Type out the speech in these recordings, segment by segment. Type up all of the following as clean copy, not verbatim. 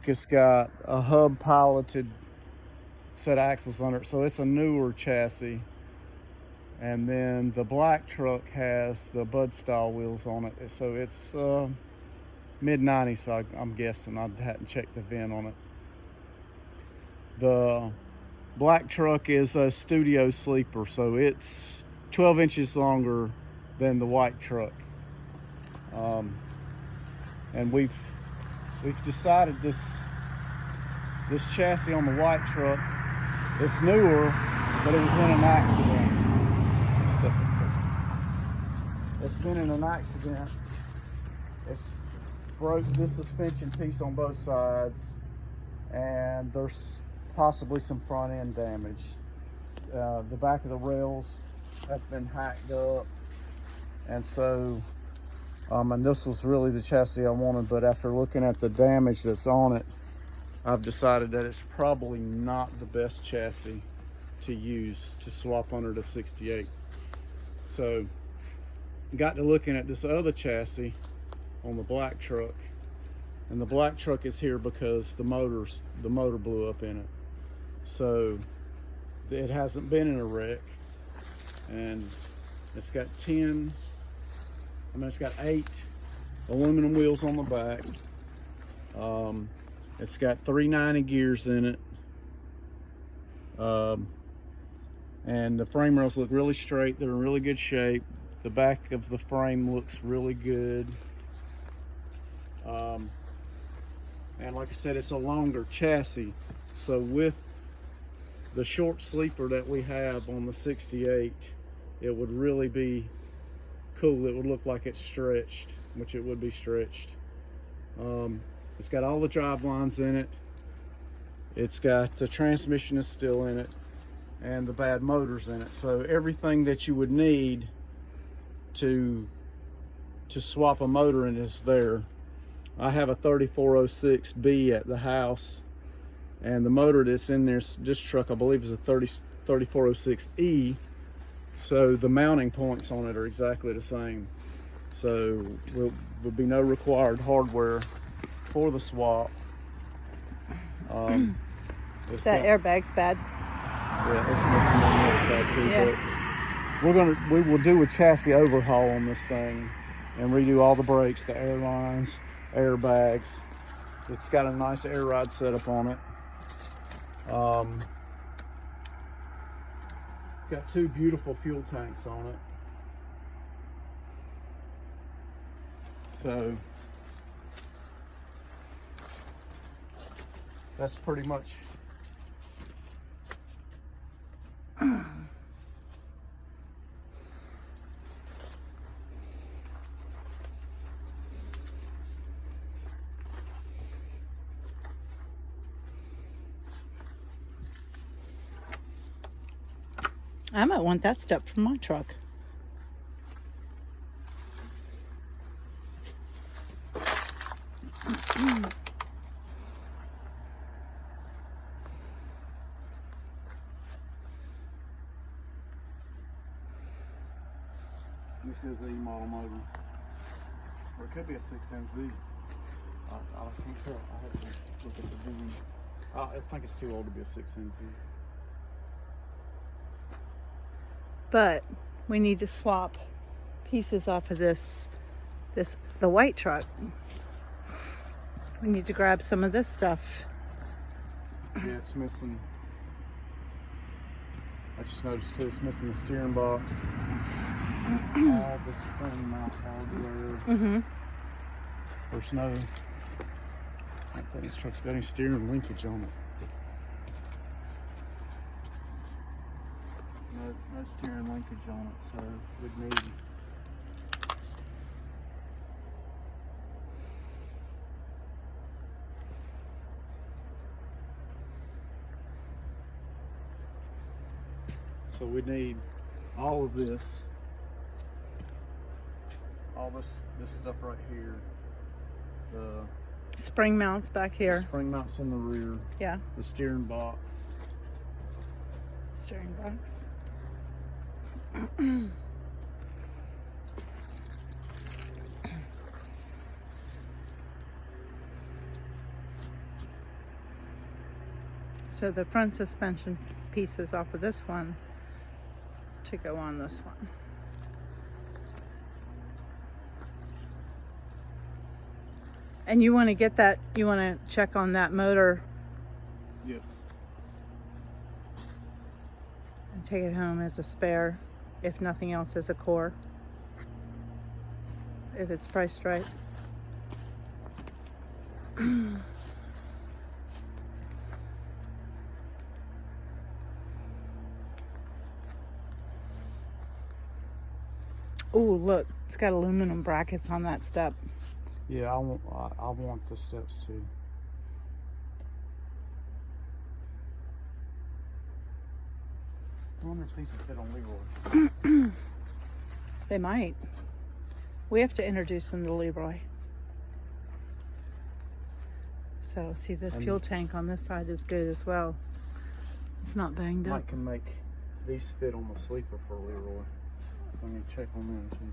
truck has got a hub piloted set of axles under it, so it's a newer chassis. And then the black truck has the Bud style wheels on it, so it's mid-90s, so I'm guessing. I hadn't checked the VIN on it. The black truck is a studio sleeper, so it's 12 inches longer than the white truck. And we've decided this chassis on the white truck, it's newer, but it was in an accident. It's been in an accident. It's broke this suspension piece on both sides, and there's possibly some front end damage. The back of the rails have been hacked up, and so and this was really the chassis I wanted, but after looking at the damage that's on it, I've decided that it's probably not the best chassis to use to swap under the 68. So got to looking at this other chassis on the black truck, and the black truck is here because the motor blew up in it. So it hasn't been in a wreck, and it's got 8 aluminum wheels on the back. It's got 390 gears in it, and the frame rails look really straight. They're in really good shape. The back of the frame looks really good. And like I said, it's a longer chassis. So with the short sleeper that we have on the 68, it would really be cool. It would look like it's stretched, which it would be stretched. It's got all the drive lines in it. It's got the transmission is still in it, and the bad motors in it. So everything that you would need to swap a motor in is there. I have a 3406B at the house, and the motor that's in this truck, I believe, is a 3406E. So the mounting points on it are exactly the same. So will be no required hardware for the swap. That airbag's bad. Yeah, it's missing on the other side too. But we will do a chassis overhaul on this thing and redo all the brakes, the air lines, airbags. It's got a nice air ride setup on it. Got 2 beautiful fuel tanks on it. So that's pretty much I might want that step from my truck. This is a E-model motor, or it could be a 6NZ. I can't tell. I have to look at the VIN. I think it's too old to be a 6NZ. But we need to swap pieces off of the white truck. We need to grab some of this stuff. Yeah, it's missing. I just noticed too, it's missing the steering box. All the spring mount hardware. There's no, I don't think this truck's got any steering linkage on it. No steering linkage on it, so we'd need all of this, this stuff right here. The spring mounts back here. Spring mounts in the rear. Yeah. The steering box. Steering box. So the front suspension pieces off of this one to go on this one. And you want to get that, you want to check on that motor. Yes. And take it home as a spare, if nothing else, as a core. If it's priced right. Oh, look, it's got aluminum brackets on that step. Yeah, I want the steps too. I wonder if these fit on Leroy. They might. We have to introduce them to Leroy. So, see, the fuel tank on this side is good as well. It's not banged up. Mike can make these fit on the sleeper for Leroy. So I'm going to check on them too.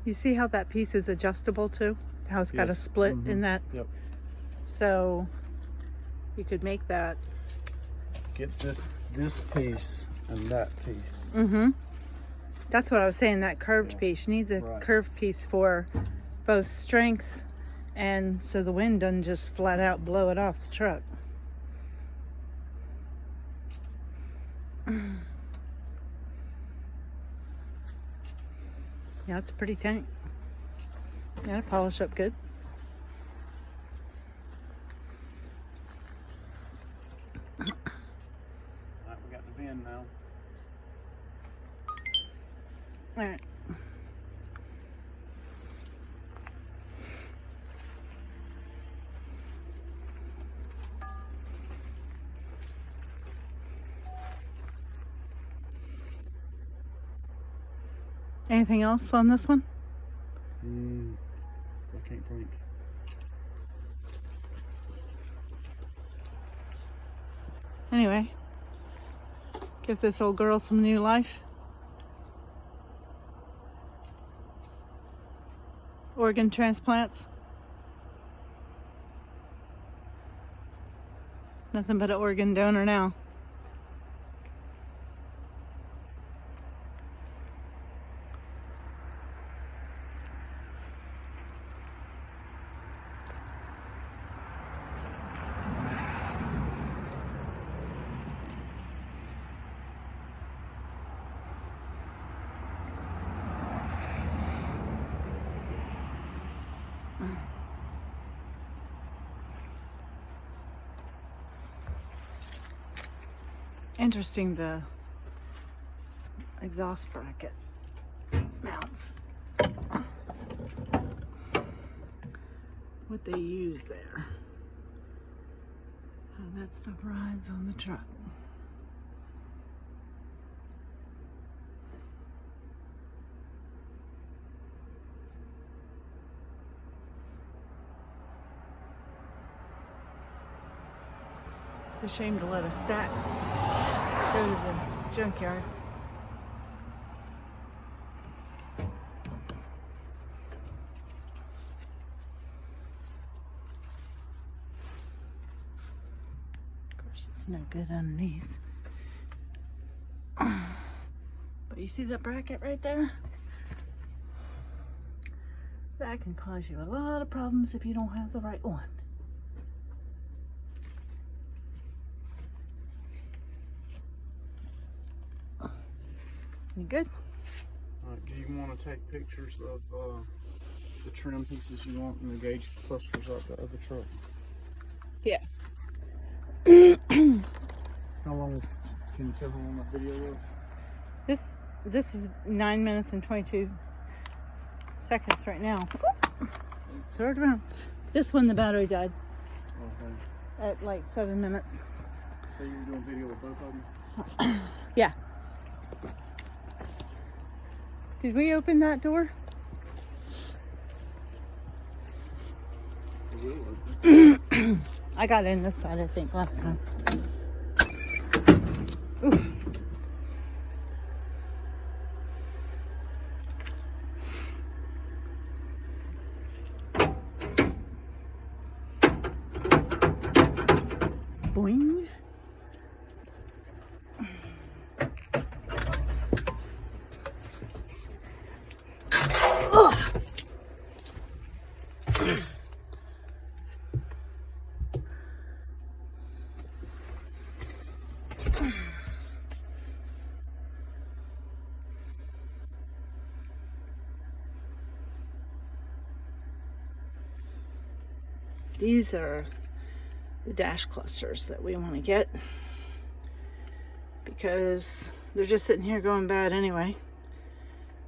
You see how that piece is adjustable too? How it's got a split in that? Yep. So you could make that. Get this piece and that piece. That's what I was saying, that curved piece. You need the curved piece for both strength and so the wind doesn't just flat out blow it off the truck. Yeah, it's a pretty tank. Gotta polish up good. Alright, we got the VIN now. Alright. Anything else on this one? I can't think. Anyway, give this old girl some new life. Organ transplants. Nothing but an organ donor now. Interesting, the exhaust bracket mounts. What they use there. How that stuff rides on the truck. It's a shame to let a stack go to the junkyard. Of course, it's no good underneath. But you see that bracket right there? That can cause you a lot of problems if you don't have the right one. You good? Alright, do you want to take pictures of the trim pieces you want and the gauge clusters of the truck? Yeah. How long is, can you tell how long that video was? This is 9 minutes and 22 seconds right now. Throw it around. This one, the battery died at like 7 minutes. So you were doing video with both of them? Yeah. Did we open that door? I got in this side, I think, last time. Oof. Boing. These are the dash clusters that we want to get because they're just sitting here going bad anyway.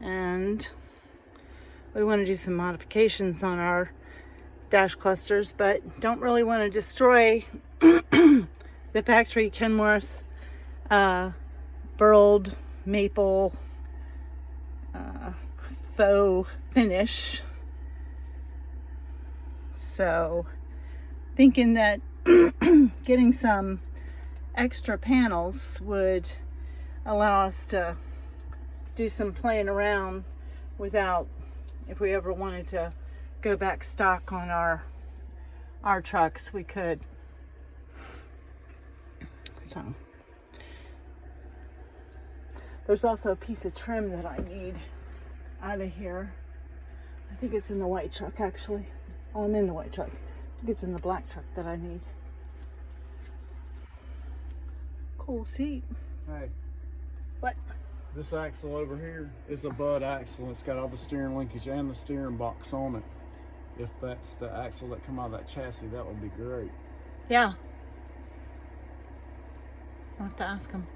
And we want to do some modifications on our dash clusters, but don't really want to destroy the factory Kenworth burled maple faux finish. So thinking that getting some extra panels would allow us to do some playing around without, if we ever wanted to go back stock on our trucks, we could. So there's also a piece of trim that I need out of here. I think it's in the white truck, actually. Oh, I'm in the white truck. I think it's in the black truck that I need. Cool seat. Hey. What? This axle over here is a Bud axle. It's got all the steering linkage and the steering box on it. If that's the axle that come out of that chassis, that would be great. Yeah. I'll have to ask him.